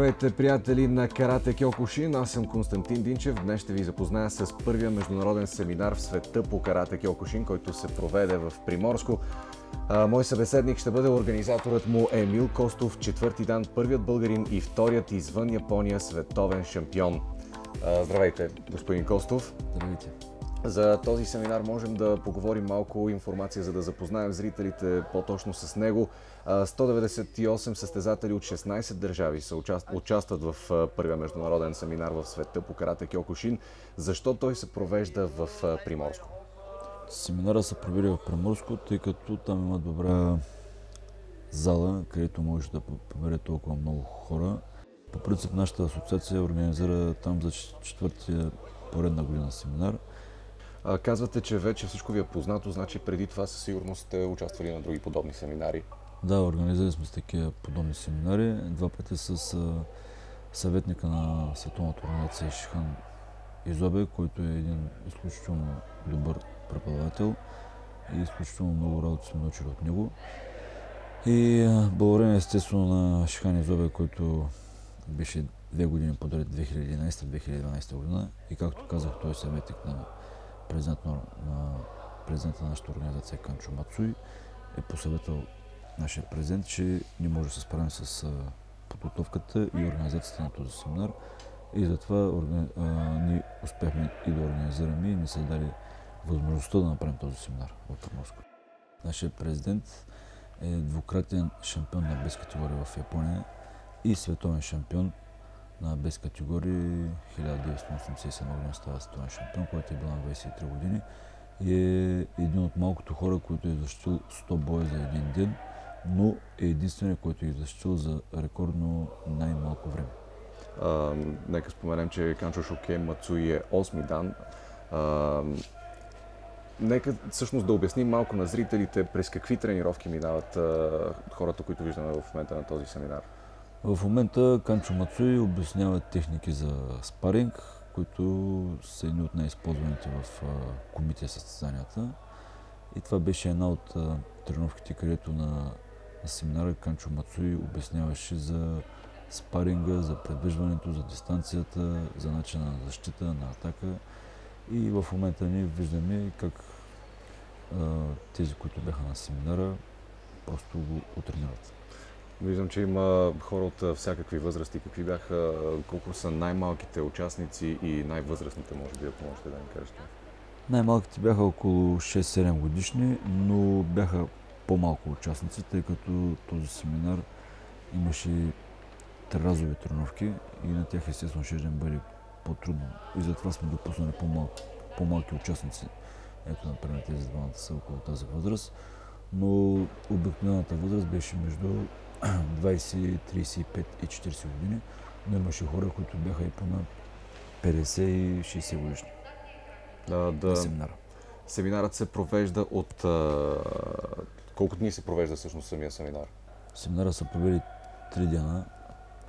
Здравейте, приятели на Карате Кьокушин, аз съм Константин Динчев. Днес ще ви запозная с първия международен семинар в света по Карате Кьокушин, който се проведе в Приморско. Мой събеседник ще бъде организаторът му Емил Костов, четвърти дан, първият българин и вторият извън Япония световен шампион. Здравейте, господин Костов. Здравейте. За този семинар можем да поговорим малко информация, за да запознаем зрителите по-точно с него. 198 състезатели от 16 държави участват в първия международен семинар в света по Карате Кьокушин. Защо той се провежда в Приморско? Семинара се проведе в Приморско, тъй като там има добра зала, където може да побере толкова много хора. По принцип нашата асоциация организира там за четвъртия поредна година семинар. Казвате, че вече всичко ви е познато, значи преди това със сигурност сте участвали на други подобни семинари. Да, организирали сме с такива подобни семинари. Два пъти с съветника на Световната организация Шихан Изобе, който е един изключително добър преподавател и изключително много работа сме научили от него. И благодарение естествено на Шихан Изобе, който беше 2 години подред 2011-2012 година и както казах, той е съветник на президента на нашата организация Канчо Мацуи, е посъветвал нашия президент, че не може да се справим с подготовката и организацията на този семинар. И затова ние успяхме и да организираме и ни се даде възможността да направим този семинар в Приморско. Нашия президент е двукратен шампион на без категория в Япония и световен шампион на без категории. 1987 година става световен шампион, който е бил на 23 години и е един от малкото хора, който е защитил 100 боя за един ден, но е единственият, който е защитил за рекордно най-малко време. Нека споменем, че Канчо Шоке Мацуи е 8-ми дан. Нека всъщност да обясним малко на зрителите през какви тренировки минават хората, които виждаме в момента на този семинар. В момента Канчо Мацуи обяснява техники за спаринг, които са едни от най-използваните в комите състезанията. И това беше една от тренировките, където на семинара Канчо Мацуи обясняваше за спаринга, за предвижването, за дистанцията, за начина на защита, на атака. И в момента ние виждаме как тези, които бяха на семинара, просто го утренират. Виждам, че има хора от всякакви възрасти. Какви бяха, колко са най-малките участници и най-възрастните, може би, ако можете да ни кажете? Най-малките бяха около 6-7 годишни, но бяха по-малко участници, тъй като този семинар имаше разови тренировки и на тях естествено ще да бъде по-трудно. И затова сме допуснали по-малки участници. Ето, например, тези двамата са около тази възраст, но обикновената възраст беше между 20, 35 и 40 години, но имаше хора, които бяха и по-над 50 и 60 годишни. На семинара. Семинарът се провежда от... Колко дни се провежда всъщност самия семинар? Семинара се проведе 3 дена.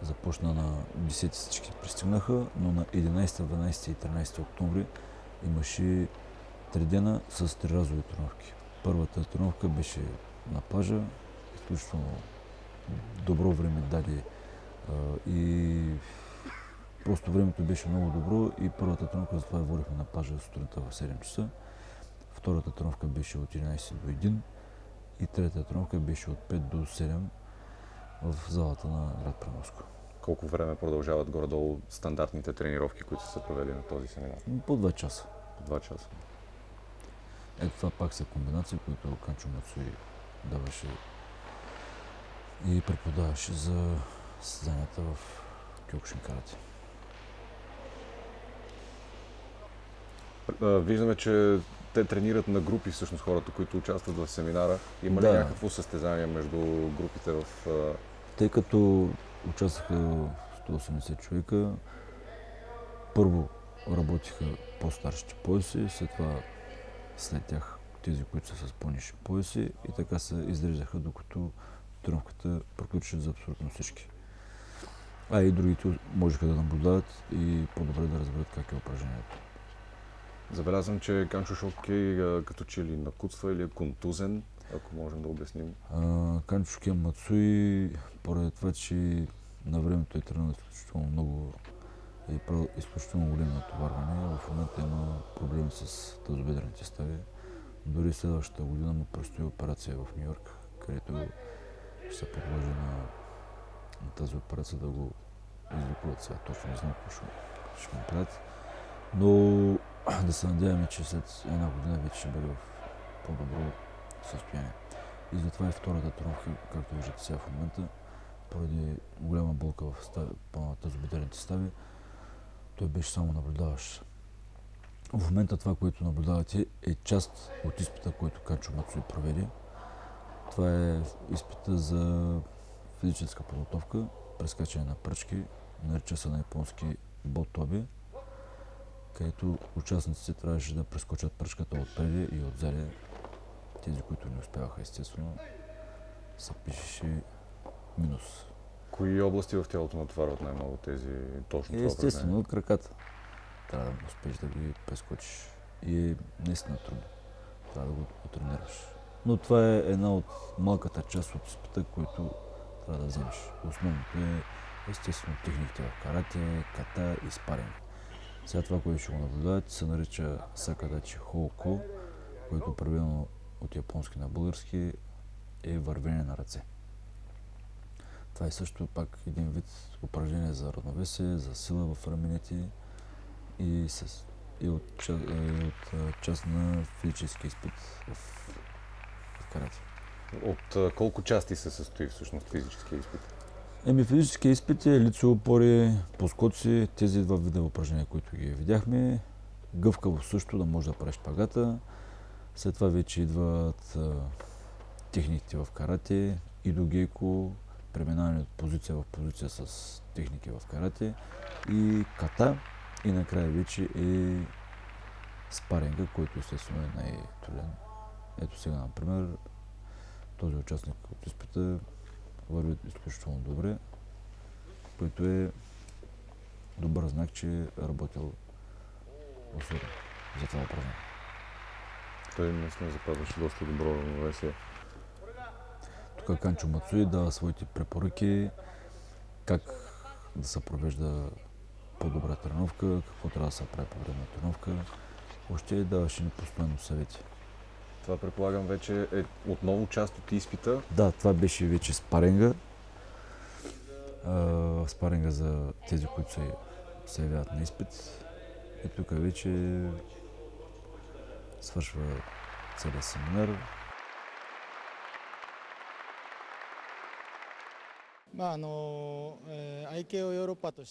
Започна на 10 всички пристигнаха, но на 11, 12 и 13 октомври имаше 3 дена с 3 разови тренировки. Първата тренировка беше на плажа, изключително добро време даде и просто времето беше много добро и първата тренировка затова я водихме на плажа сутринта в 7 часа. Втората тренировка беше от 11 до 1 и третата тренировка беше от 5 до 7 в залата на град Приморско. Колко време продължават горе-долу стандартните тренировки, които са провели на този семинар? По 2 часа. По 2 часа. Ето това пак са комбинации, които Канчо Мацуи даваше и преподаваше за състезанията в Кьокушин карате. Виждаме, че те тренират на групи, всъщност хората, които участват в семинара. Има ли някакво състезание между групите в... Тъй като участваха 180 човека, първо работиха по-старшите пояси, след тях тези, които са с по-нисши пояси и така се изреждаха, докато тренировката приключи за абсолютно всички. А и другите можеха да наблюдават и по-добре да разберат как е упражнението. Забелязвам, че Канчо Шоке като че ли накуцва или е контузен, ако можем да обясним. Канчо Шоке Мацуи, поради това, че на времето е тренирал изключително много и правил изключително големи натоварвания. В момента има проблеми с тазобедрените стави. Дори следващата година му предстои операция в Нью Йорк, където ще се подложи на тази операция да го излекуват. Сега точно не знам какво ще му правят. Но да се надяваме, че след една година вече ще бъде в по-добро състояние. И затова и втората тренировка, както виждате сега в момента, поради голяма болка в тазобедрените стави, той беше само наблюдаващ. В момента това, което наблюдавате, е част от изпита, който Канчо Мацуи проведе. Това е изпита за физическа подготовка, прескачане на пръчки, нарича се на японски ботоби, където участниците трябваше да прескочат пръчката отпреди и отзади. Тези, които не успяваха, естествено, се пишеше минус. Кои области в тялото натоварват най-много тези точно това? Естествено, краката. Трябва да успееш да ги прескочиш. И е наистина трудно. Трябва да го тренираш. Но това е една от малката част от изпита, който трябва да вземеш. Основното е естествено техниките в карате, ката и спаринг. Сега това, което ще го наблюдавате, се нарича сакадачи хоуко, което преведено от японски на български е вървене на ръце. Това е също пак един вид упражнение за равновесие, за сила в раменете и от част на физически изпит в карате. От колко части се състои всъщност физическия изпит? Физически изпит е лице опори, поскоци, тези два вида упражнения, които ги видяхме. Гъвкаво също, да можеш да правиш шпагата. След това вече идват техниките в карате, идогейко, преминаване от позиция в позиция с техники в карате и ката. И накрая вече е спаринга, който естествено е най-труден. Ето сега, например, този участник от изпита върви изключително добре, което е добър знак, че е работил усилено за това упражнение. Той наистина запазваше доста добро равновесие. Тук Канчо Мацуи дава своите препоръки как да се провежда по-добра тренировка, какво трябва да се прави по време на тренировка. Още даваше ни постоянно съвети. Това предполагам вече е отново част от изпита. Да, това беше вече спаринга. Спаринга за тези, които се явяват на изпит. И тук вече свършва целият семинар.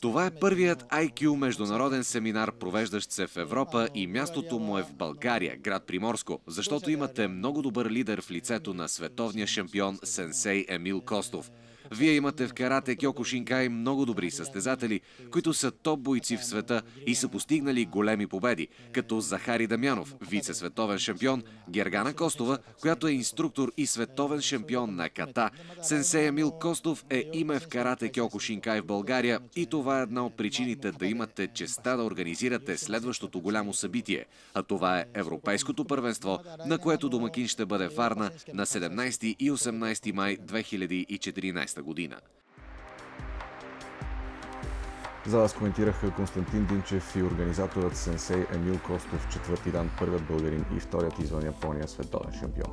Това е първият IQ международен семинар, провеждащ се в Европа, и мястото му е в България, град Приморско, защото имате много добър лидер в лицето на световния шампион сенсей Емил Костов. Вие имате в карате Кьокушинкай много добри състезатели, които са топ бойци в света и са постигнали големи победи, като Захари Дамянов, вице-световен шампион, Гергана Костова, която е инструктор и световен шампион на ката. Сенсей Емил Костов е име в карате Кьокушинкай в България и това е една от причините да имате честта да организирате следващото голямо събитие. А това е Европейското първенство, на което домакин ще бъде Варна на 17 и 18 май 2014 година. За вас коментираха Константин Динчев и организаторът сенсей Емил Костов, четвърти дан, първият българин и вторият извън Япония световен шампион.